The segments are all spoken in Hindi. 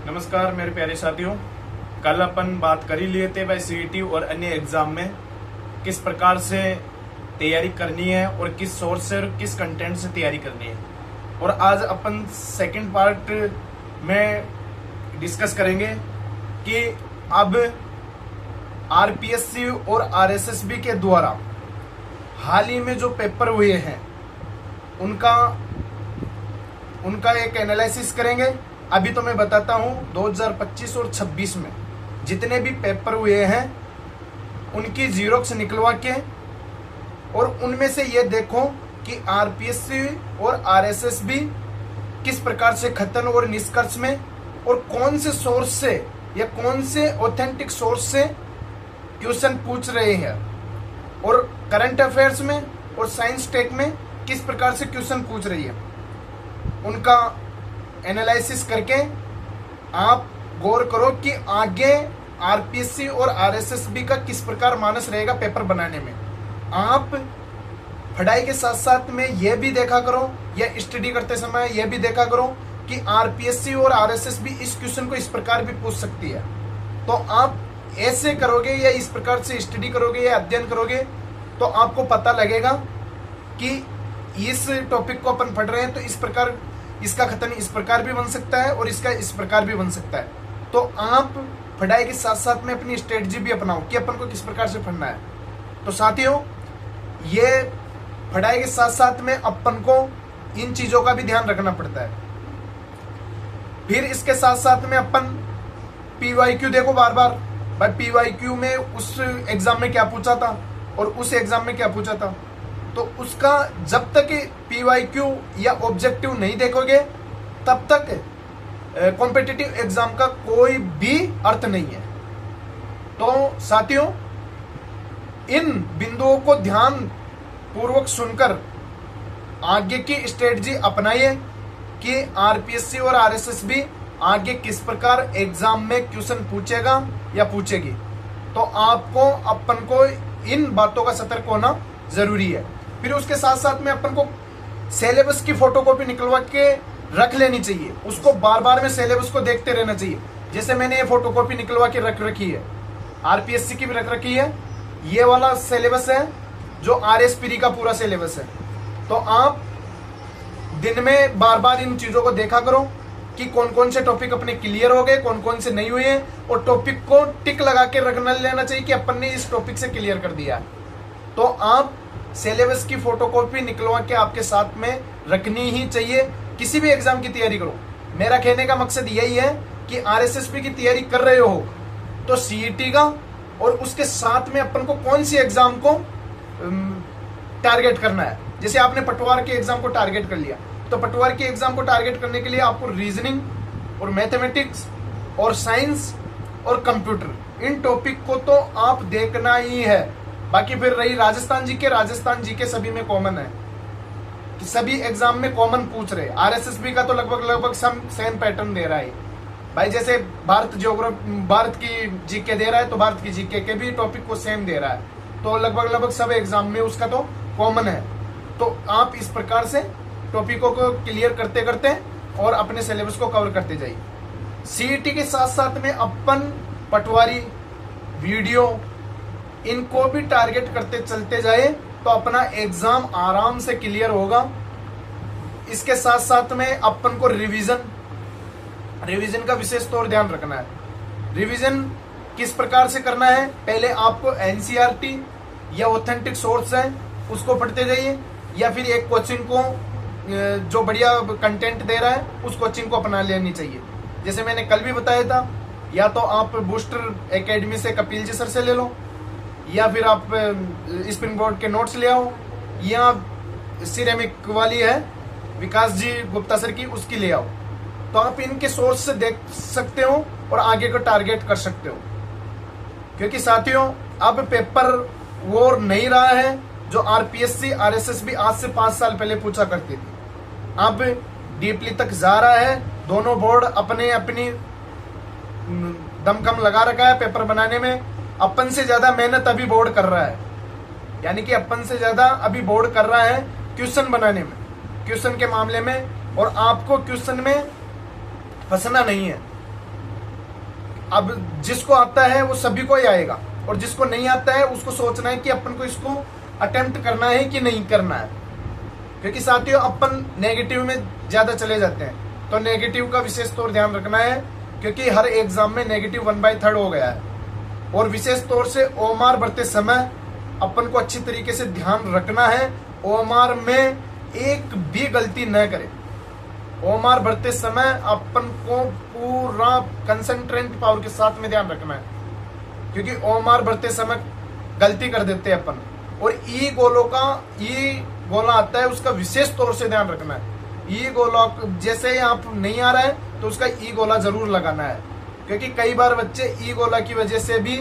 नमस्कार मेरे प्यारे साथियों। कल अपन बात कर ही लिए थे भाई सीईटी और अन्य एग्जाम में किस प्रकार से तैयारी करनी है और किस सोर्स से और किस कंटेंट से तैयारी करनी है। और आज अपन सेकंड पार्ट में डिस्कस करेंगे कि अब आरपीएससी और आरएसएसबी के द्वारा हाल ही में जो पेपर हुए हैं उनका एक एनालिसिस करेंगे। अभी तो मैं बताता हूं 2025 और 26 में जितने भी पेपर हुए हैं उनकी जीरोक्स निकलवा के और उनमें से ये देखो कि आरपीएससी और आरएसएसबी किस प्रकार से खतन और निष्कर्ष में और कौन से सोर्स से या कौन से ऑथेंटिक सोर्स से क्वेश्चन पूछ रहे हैं और करंट अफेयर्स में और साइंस टेक में किस प्रकार से क्वेश्चन पूछ रही है। उनका एनालिसिस करके आप गौर करो कि आगे आरपीएससी और आरएसएसबी का किस प्रकार मानस रहेगा पेपर बनाने में। आप पढ़ाई के साथ साथ में यह भी देखा करो या स्टडी करते समय यह भी देखा करो कि आरपीएससी और आरएसएसबी इस क्वेश्चन को इस प्रकार भी पूछ सकती है। तो आप ऐसे करोगे या इस प्रकार से स्टडी करोगे या अध्ययन करोगे तो आपको पता लगेगा कि इस टॉपिक को अपन पढ़ रहे हैं तो इस प्रकार इसका कथन इस प्रकार भी बन सकता है और इसका इस प्रकार भी बन सकता है। तो आप पढ़ाई के साथ साथ में अपनी स्ट्रेटजी भी अपनाओ कि अपन को किस प्रकार से पढ़ना है। तो साथियों, ये पढ़ाई के साथ साथ में अपन को इन चीजों का भी ध्यान रखना पड़ता है। फिर इसके साथ साथ में अपन पीवाईक्यू देखो बार बार भाई पीवाईक्यू में उस एग्जाम में क्या पूछा था और उस एग्जाम में क्या पूछा था। तो उसका जब तक पीवाईक्यू या ऑब्जेक्टिव नहीं देखोगे तब तक कॉम्पिटिटिव एग्जाम का कोई भी अर्थ नहीं है। तो साथियों, इन बिंदुओं को ध्यान पूर्वक सुनकर आगे की स्ट्रेटजी अपनाइए कि आरपीएससी और आरएसएसबी आगे किस प्रकार एग्जाम में क्वेश्चन पूछेगा या पूछेगी। तो आपको अपन को इन बातों का सतर्क होना जरूरी है। फिर उसके साथ साथ में अपन को सिलेबस की फोटोकॉपी निकलवा के रख लेनी चाहिए। उसको बार बार में सिलेबस को देखते रहना चाहिए। जैसे मैंने ये फोटोकॉपी निकलवा के रख रखी है, आरपीएससी की भी रख रखी है। ये वाला सिलेबस है जो आरएसपी का पूरा सिलेबस है। तो आप दिन में बार बार इन चीजों को देखा करो कि कौन कौन से टॉपिक अपने क्लियर हो गए, कौन कौन से नहीं हुए हैं और टॉपिक को टिक लगा के रखना लेना चाहिए कि अपन ने इस टॉपिक से क्लियर कर दिया है। तो आप सिलेबस की फोटोकॉपी निकलवा के आपके साथ में रखनी ही चाहिए। किसी भी एग्जाम की तैयारी करो, मेरा कहने का मकसद यही है कि आरएसएसबी की तैयारी कर रहे हो तो सीईटी का और उसके साथ में अपन को कौन सी एग्जाम को टारगेट करना है। जैसे आपने पटवार के एग्जाम को टारगेट कर लिया तो पटवार के एग्जाम को टारगेट करने के लिए आपको रीजनिंग और मैथमेटिक्स और साइंस और कंप्यूटर इन टॉपिक को तो आप देखना ही है। बाकी फिर रही राजस्थान जीके सभी में कॉमन है कि सभी एग्जाम में कॉमन पूछ रहे। आरएसएसबी का तो लगभग सेम पैटर्न दे रहा है भाई। जैसे भारत की जीके दे रहा है तो भारत की जीके के भी टॉपिक को सेम दे रहा है। तो लगभग सब एग्जाम में उसका तो कॉमन है। तो आप इस प्रकार से टॉपिकों को क्लियर करते करते और अपने सिलेबस को कवर करते जाइए। सीईटी के साथ साथ में अपन पटवारी, वीडियो इनको भी टारगेट करते चलते जाए तो अपना एग्जाम आराम से क्लियर होगा। इसके साथ साथ में अपन को रिवीजन का विशेष तौर ध्यान रखना है। रिवीजन किस प्रकार से करना है, पहले आपको एनसीईआरटी या ऑथेंटिक सोर्स है उसको पढ़ते जाइए या फिर एक कोचिंग को जो बढ़िया कंटेंट दे रहा है उस कोचिंग को अपना लेनी चाहिए। जैसे मैंने कल भी बताया था, या तो आप बूस्टर एकेडमी से कपिल जी सर से ले लो या फिर आप स्प्रिंग बोर्ड के नोट्स ले आओ या सिरेमिक वाली है विकास जी गुप्ता सर की, उसकी ले आओ। तो आप इनके सोर्स से देख सकते हो और आगे को टारगेट कर सकते हो। क्योंकि साथियों, अब पेपर वो नहीं रहा है जो आरपीएससी आरएसएसबी आज से 5 साल पहले पूछा करती थी। अब डीपली तक जा रहा है। दोनों बोर्ड अपनी दमखम लगा रखा है पेपर बनाने में। अपन से ज्यादा मेहनत अभी बोर्ड कर रहा है, यानी कि अपन से ज्यादा अभी बोर्ड कर रहा है क्वेश्चन बनाने में, क्वेश्चन के मामले में। और आपको क्वेश्चन में फंसना नहीं है। अब जिसको आता है वो सभी को ही आएगा, और जिसको नहीं आता है उसको सोचना है कि अपन को इसको अटेम्प्ट करना है कि नहीं करना है। क्योंकि साथियों अपन नेगेटिव में ज्यादा चले जाते हैं, तो नेगेटिव का विशेष तौर ध्यान रखना है, क्योंकि हर एग्जाम में नेगेटिव 1/3 हो गया है। और विशेष तौर से ओएमआर भरते समय अपन को अच्छी तरीके से ध्यान रखना है, ओएमआर में एक भी गलती न करें। ओएमआर भरते समय अपन को पूरा कंसंट्रेट पावर के साथ में ध्यान रखना है, क्योंकि ओएमआर भरते समय गलती कर देते हैं अपन। और ई गोला आता है, उसका विशेष तौर से ध्यान रखना है। ई गोला जैसे आप नहीं आ रहा है तो उसका ई गोला जरूर लगाना है, क्योंकि कई बार बच्चे ई गोला की वजह से भी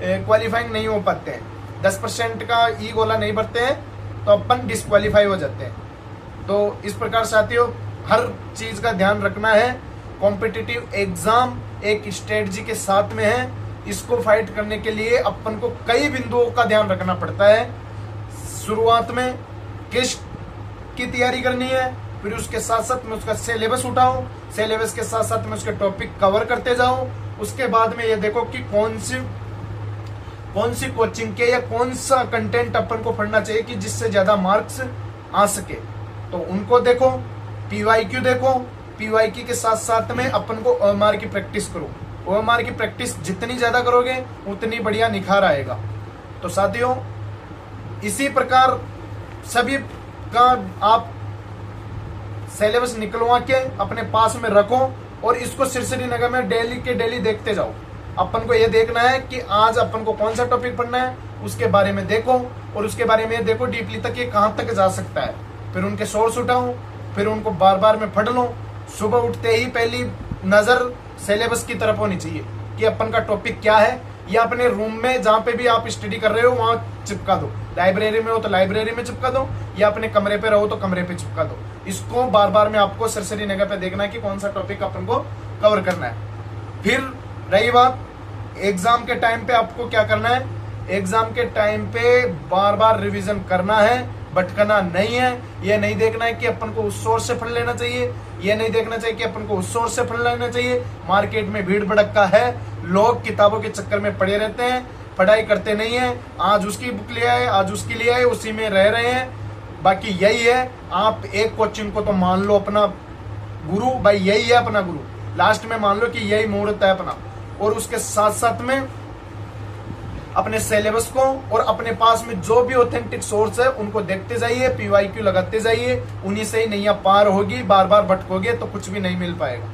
क्वालिफाइंग नहीं हो पाते हैं। 10% का ई गोला नहीं भरते हैं तो अपन डिस्क्वालीफाई हो जाते हैं। तो इस प्रकार साथियों हर चीज का ध्यान रखना है। कॉम्पिटिटिव एग्जाम एक स्ट्रेटजी के साथ में है, इसको फाइट करने के लिए अपन को कई बिंदुओं का ध्यान रखना पड़ता है। शुरुआत में किस की तैयारी करनी है, फिर उसके साथ साथ में उसका सिलेबस उठाओ, सिलेबस के साथ साथ में उसके टॉपिक कवर करते जाओ। उसके बाद में ये देखो कि कौन सी कोचिंग के या कौन सा कंटेंट अपन को पढ़ना चाहिए कि जिससे ज्यादा मार्क्स आ सके, तो उनको देखो। पीवाईक्यू देखो, पीवाईक्यू के साथ साथ में अपन को ओएमआर की प्रैक्टिस करो। ओएमआर की प्रैक्टिस जितनी ज्यादा करोगे उतनी बढ़िया निखार आएगा। तो साथियों इसी प्रकार सभी का आप सिलेबस निकलवा के अपने पास में रखो और इसको सिरसिरी नगर में डेली के डेली देखते जाओ। अपन को ये देखना है कि आज अपन को कौन सा टॉपिक पढ़ना है, उसके बारे में देखो और उसके बारे में देखो डीपली तक ये कहाँ तक जा सकता है। फिर उनके सोर्स उठाओ, फिर उनको बार बार में पढ़ लो। सुबह उठते ही पहली नजर सिलेबस की तरफ होनी चाहिए कि अपन का टॉपिक क्या है, या अपने रूम में जहाँ पे भी आप स्टडी कर रहे हो वहां चिपका दो। लाइब्रेरी में हो तो लाइब्रेरी में चिपका दो, या अपने कमरे पे रहो तो कमरे पे चिपका दो। इसको बार बार में आपको सरसरी नगर पे देखना है कि कौन सा टॉपिक अपन को कवर करना है। फिर रही बात एग्जाम के टाइम पे आपको क्या करना है, एग्जाम के टाइम पे बार बार रिवीजन करना है, भटकना नहीं है। ये नहीं देखना है कि अपन को उस सोर्स से पढ़ लेना चाहिए, ये नहीं देखना चाहिए कि अपन को उस सोर्स से पढ़ लेना चाहिए। मार्केट में भीड़ भड़क्का है, लोग किताबों के चक्कर में पड़े रहते हैं, पढ़ाई करते नहीं है। आज उसकी बुक ले आए, आज उसकी ले आए, उसी में रह रहे हैं। बाकी यही है, आप एक कोचिंग को तो मान लो अपना गुरु, भाई यही है अपना गुरु। लास्ट में मान लो कि यही मुहूर्त है अपना, और उसके साथ साथ में अपने सिलेबस को और अपने पास में जो भी ऑथेंटिक सोर्स है उनको देखते जाइए, पीवाईक्यू लगाते जाइए। उन्हीं से ही नैया पार होगी। बार बार भटकोगे तो कुछ भी नहीं मिल पाएगा।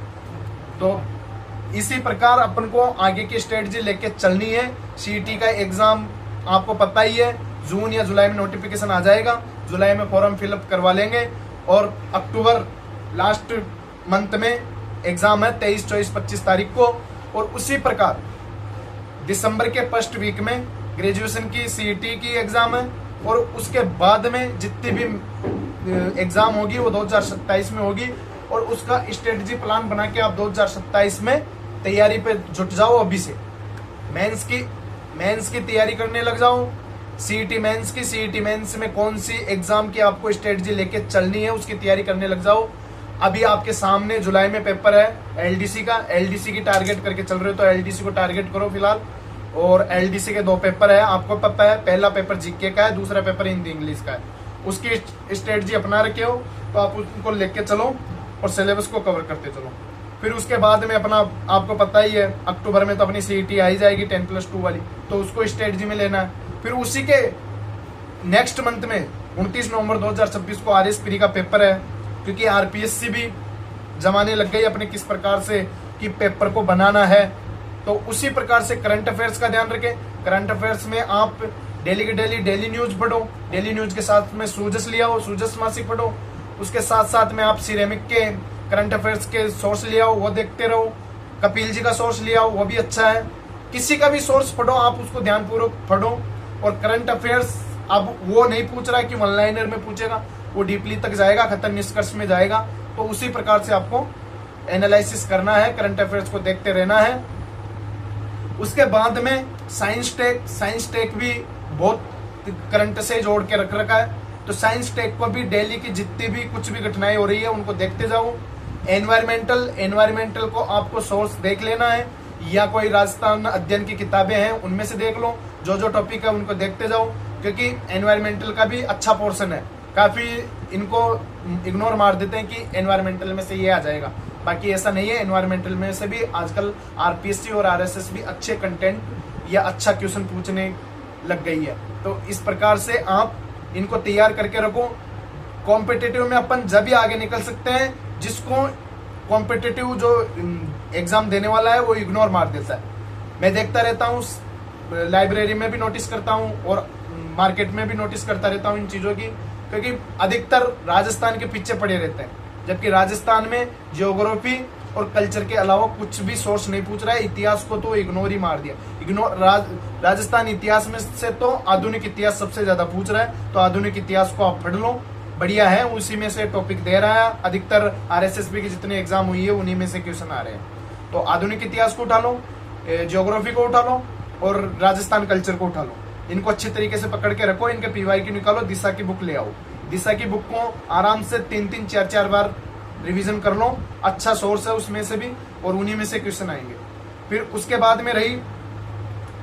तो इसी प्रकार अपन को आगे की स्ट्रेटजी लेके चलनी है। सीईटी का एग्जाम आपको पता ही है, जून या जुलाई में नोटिफिकेशन आ जाएगा। जुलाई में फॉर्म फिलअप करवा लेंगे और अक्टूबर लास्ट मंथ में एग्जाम है 23, 24, 25 तारीख को। और उसी प्रकार दिसंबर के फर्स्ट वीक में ग्रेजुएशन की सीईटी की एग्जाम है, और उसके बाद में जितनी भी एग्जाम होगी वो 2027 में होगी। और उसका स्ट्रेटजी प्लान बना के आप 2027 में तैयारी पे जुट जाओ। अभी से मेंस की तैयारी करने लग जाओ। सीईटी मेंस में कौन सी एग्जाम की आपको स्ट्रेटजी लेके चलनी है उसकी तैयारी करने लग जाओ। अभी आपके सामने जुलाई में पेपर है एलडीसी का, एलडीसी की टारगेट करके चल रहे हो तो एलडीसी को टारगेट करो फिलहाल। और एलडीसी के 2 पेपर है, आपको पता है, पहला पेपर जीके का है, दूसरा पेपर हिंदी इंग्लिश का है। उसकी स्ट्रेटजी अपना रखे हो तो आप उनको लेके चलो और सिलेबस को कवर करते चलो। फिर उसके बाद में अपना आपको पता ही है अक्टूबर में तो अपनी सीईटी आ ही जाएगी 10+2 वाली, तो उसको स्ट्रेटजी में लेना है। फिर उसी के नेक्स्ट मंथ में 29 नवंबर 2026 को आरएस प्री का पेपर है, क्योंकि आरपीएससी भी जमाने लग गई अपने किस प्रकार से कि पेपर को बनाना है। तो उसी प्रकार से करंट अफेयर्स का ध्यान रखें। करंट अफेयर्स में आप डेली के डेली न्यूज पढ़ो, डेली न्यूज के साथ में सूजस लिया हो, सूजस मासिक पढ़ो। उसके साथ साथ में आप सिरेमिक के करंट अफेयर्स के सोर्स लिया हो, वो देखते रहो। कपिल जी का सोर्स लिया हो, वो भी अच्छा है। किसी का भी सोर्स पढ़ो, आप उसको ध्यानपूर्वक पढ़ो। और करंट अफेयर्स अब वो नहीं पूछ रहा है कि वन लाइनर में पूछेगा, वो डीपली तक जाएगा, खत्म निष्कर्ष में जाएगा। तो उसी प्रकार से आपको एनालिसिस करना है, करंट अफेयर्स को देखते रहना है। उसके बाद में साइंस टेक भी बहुत करंट से जोड़ के रख रखा है। तो साइंस टेक को भी डेली की जितनी भी कुछ भी घटनाएं हो रही है उनको देखते जाओ। एनवायरमेंटल को आपको सोर्स देख लेना है या कोई राजस्थान अध्ययन की किताबें हैं उनमें से देख लो, जो जो टॉपिक है उनको देखते जाओ, क्योंकि एनवायरमेंटल का भी अच्छा पोर्शन है। काफी इनको इग्नोर मार देते हैं कि एनवायरमेंटल में से ये आ जाएगा, बाकी ऐसा नहीं है। एनवायरमेंटल में से भी आजकल आरपीएससी और आरएसएस भी अच्छे कंटेंट या अच्छा क्वेश्चन पूछने लग गई है। तो इस प्रकार से आप इनको तैयार करके रखो। कॉम्पिटिटिव में अपन जब भी आगे निकल सकते हैं जिसको कॉम्पिटिटिव जो एग्जाम देने वाला है वो इग्नोर मार देता है। मैं देखता रहता हूँ, लाइब्रेरी में भी नोटिस करता हूँ और मार्केट में भी नोटिस करता रहता हूँ इन चीजों की, क्योंकि अधिकतर राजस्थान के पीछे पड़े रहते हैं, जबकि राजस्थान में जियोग्राफी और कल्चर के अलावा कुछ भी सोर्स नहीं पूछ रहा है। इतिहास को तो इग्नोर ही मार दिया। राजस्थान इतिहास में से तो आधुनिक इतिहास सबसे ज्यादा पूछ रहा है, तो आधुनिक इतिहास को आप पढ़ लो, बढ़िया है, उसी में से टॉपिक दे रहा है। अधिकतर आरएसएसबी के जितने एग्जाम हुई है उन्हीं में से क्वेश्चन आ रहे हैं। तो आधुनिक इतिहास को उठा लो, ज्योग्राफी को उठा लो और राजस्थान कल्चर को उठा लो। इनको अच्छी तरीके से पकड़ के रखो, इनके पीवाई की निकालो, दिशा की बुक ले आओ। दिशा की बुक को आराम से 3-3, 4-4 बार रिवीजन कर लो, अच्छा सोर्स है उसमें से भी, और उन्हीं में से क्वेश्चन आएंगे। फिर उसके बाद में रही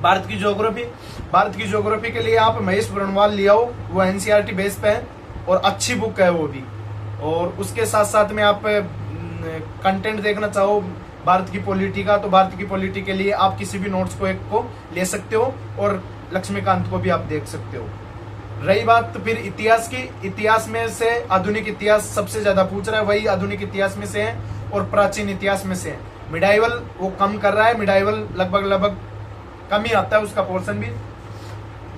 भारत की ज्योग्राफी। भारत की ज्योग्राफी के लिए आप महेश ब्रनवाल ले आओ, वो एनसीईआरटी बेस पे है और अच्छी बुक है वो भी। और उसके साथ साथ में आप कंटेंट देखना चाहो भारत की पॉलिटी का, तो भारत की पॉलिटी के लिए आप किसी भी नोट्स को एक को ले सकते हो और लक्ष्मीकांत को भी आप देख सकते हो। रही बात फिर इतिहास की, इतिहास में से आधुनिक इतिहास सबसे ज्यादा पूछ रहा है, वही आधुनिक इतिहास में से है और प्राचीन इतिहास में से है। मिडाइवल वो कम कर रहा है, मिडाइवल लगभग कम ही आता है उसका पोर्शन भी,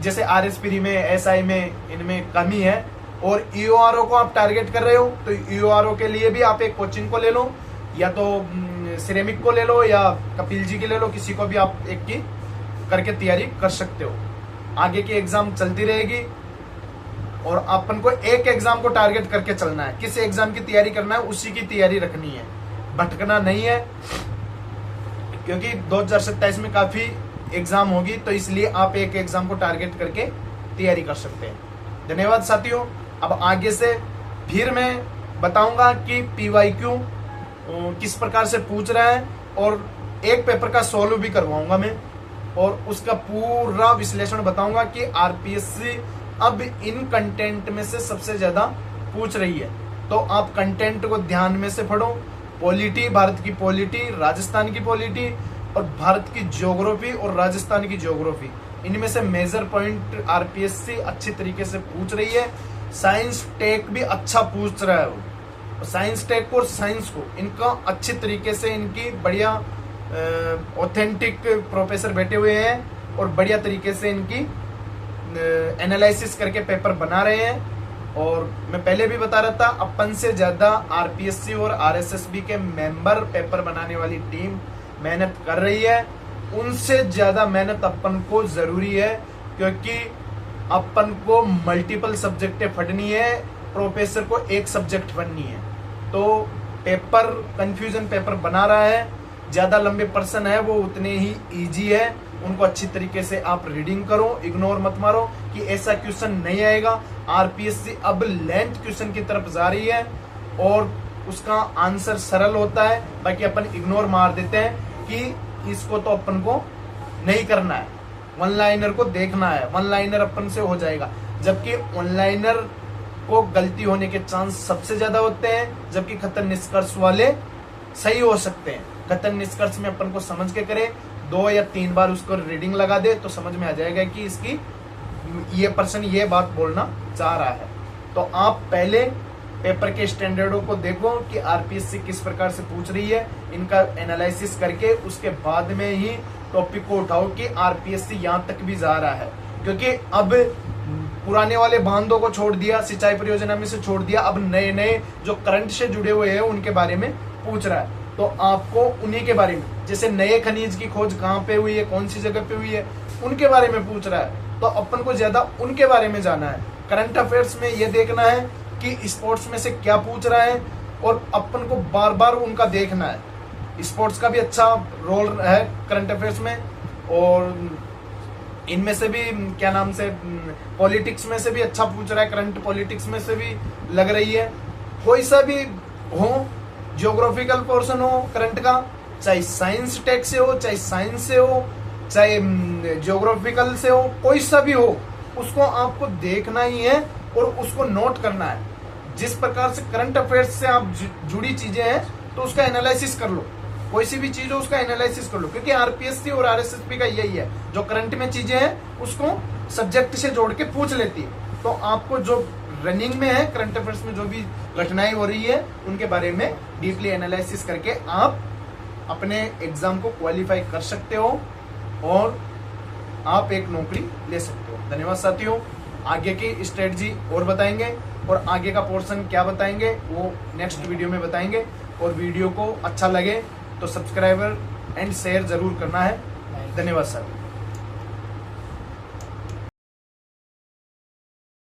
जैसे आरएसपी में, एसआई में, इनमें कमी है। और ईओआरओ को आप टारगेट कर रहे हो तो ईओआरओ के लिए भी आप एक कोचिंग को ले लो, या तो सिरेमिक को ले लो या कपिल जी की ले लो, किसी को भी आप एक की करके तैयारी कर सकते हो। आगे की एग्जाम चलती रहेगी और अपन को एक एग्जाम को टारगेट करके चलना है। किस एग्जाम की तैयारी करना है उसी की तैयारी रखनी है, भटकना नहीं है, क्योंकि 2027 में काफी एग्जाम होगी, तो इसलिए आप एक एग्जाम को टारगेट करके तैयारी कर सकते हैं। धन्यवाद साथियों। अब आगे से फिर मैं बताऊंगा कि पीवाईक्यू किस प्रकार से पूछ रहा है, और एक पेपर का सोल्व भी करवाऊंगा मैं, और उसका पूरा विश्लेषण बताऊंगा कि आरपीएससी अब इन कंटेंट में से सबसे ज्यादा पूछ रही है। तो आप कंटेंट को ध्यान में से पढ़ो। पॉलिटी, भारत की पॉलिटी, राजस्थान की पॉलिटी और भारत की ज्योग्राफी और राजस्थान की ज्योग्राफी, इनमें से मेजर पॉइंट आरपीएससी अच्छी तरीके से पूछ रही है। साइंस टेक भी अच्छा पूछ रहा है वो, साइंस टेक और साइंस को इनका अच्छी तरीके से, इनकी बढ़िया ऑथेंटिक प्रोफेसर बैठे हुए हैं और बढ़िया तरीके से इनकी एनालिसिस करके पेपर बना रहे हैं। और मैं पहले भी बता रहा था, अपन से ज्यादा आरपीएससी और आरएसएसबी के मेंबर पेपर बनाने वाली टीम मेहनत कर रही है। उनसे ज्यादा मेहनत अपन को जरूरी है, क्योंकि अपन को मल्टीपल सब्जेक्टें पढ़नी है, प्रोफेसर को एक सब्जेक्ट पढ़नी है। तो पेपर कंफ्यूजन पेपर बना रहा है, ज्यादा लंबे पर्सन है वो उतने ही इजी है, उनको अच्छी तरीके से आप रीडिंग करो, इग्नोर मत मारो कि ऐसा क्वेश्चन नहीं आएगा। आरपीएससी अब लेंथ क्वेश्चन की तरफ जा रही है और उसका आंसर सरल होता है, बाकी अपन इग्नोर मार देते हैं कि इसको तो अपन को नहीं करना है, वन लाइनर को देखना है, वन लाइनर अपन से हो जाएगा। जबकि वन लाइनर को गलती होने के चांस सबसे ज्यादा होते हैं, जबकि खतर निष्कर्ष वाले सही हो सकते हैं। खतर निष्कर्ष में अपन को समझ के करे, 2 या 3 बार उसको रीडिंग लगा दे तो समझ में आ जाएगा कि इसकी ये पर्सन ये बात बोलना चाह रहा है। तो आप पहले पेपर के स्टैंडर्डों को देखो कि आरपीएससी किस प्रकार से पूछ रही है, इनका एनालिसिस करके उसके बाद में ही टॉपिक को उठाओ कि आरपीएससी यहाँ तक भी जा रहा है। क्योंकि अब पुराने वाले बांधों को छोड़ दिया, सिंचाई परियोजना में से छोड़ दिया, अब नए नए जो करंट से जुड़े हुए हैं उनके बारे में पूछ रहा है। तो आपको उन्हीं के बारे में, जैसे नए खनिज की खोज कहाँ पे हुई है, कौन सी जगह पे हुई है, उनके बारे में पूछ रहा है। तो अपन को ज्यादा उनके बारे में जाना है। करंट अफेयर्स में ये देखना है कि स्पोर्ट्स में से क्या पूछ रहा है, और अपन को बार बार उनका देखना है। स्पोर्ट्स का भी अच्छा रोल है करंट अफेयर्स में, और इनमें से भी क्या नाम से पॉलिटिक्स में से भी अच्छा पूछ रहा है, करंट पॉलिटिक्स में से भी लग रही है। कोई सा भी हो, ज्योग्राफिकल पोर्शन हो करंट का, चाहे साइंस टेक से हो, चाहे साइंस से हो, चाहे ज्योग्राफिकल से हो, कोई सा भी हो, उसको आपको देखना ही है और उसको नोट करना है। जिस प्रकार से करंट अफेयर्स से आप जुड़ी चीजें हैं तो उसका एनालिसिस कर लो, कोई सी भी चीज हो उसका एनालिसिस कर लो, क्योंकि आरपीएससी और आरएसएसबी का यही है, जो करंट में चीजें हैं उसको सब्जेक्ट से जोड़ के पूछ लेती है। तो आपको जो रनिंग में है करंट अफेयर्स में जो भी घटनाएं हो रही है उनके बारे में डीपली एनालिसिस करके आप अपने एग्जाम को क्वालिफाई कर सकते हो और आप एक नौकरी ले सकते हो। धन्यवाद साथियों। आगे की स्ट्रेटजी और बताएंगे और आगे का पोर्शन क्या बताएंगे वो नेक्स्ट वीडियो में बताएंगे। और वीडियो को अच्छा लगे तो सब्सक्राइबर एंड शेयर जरूर करना है। धन्यवाद साथियों।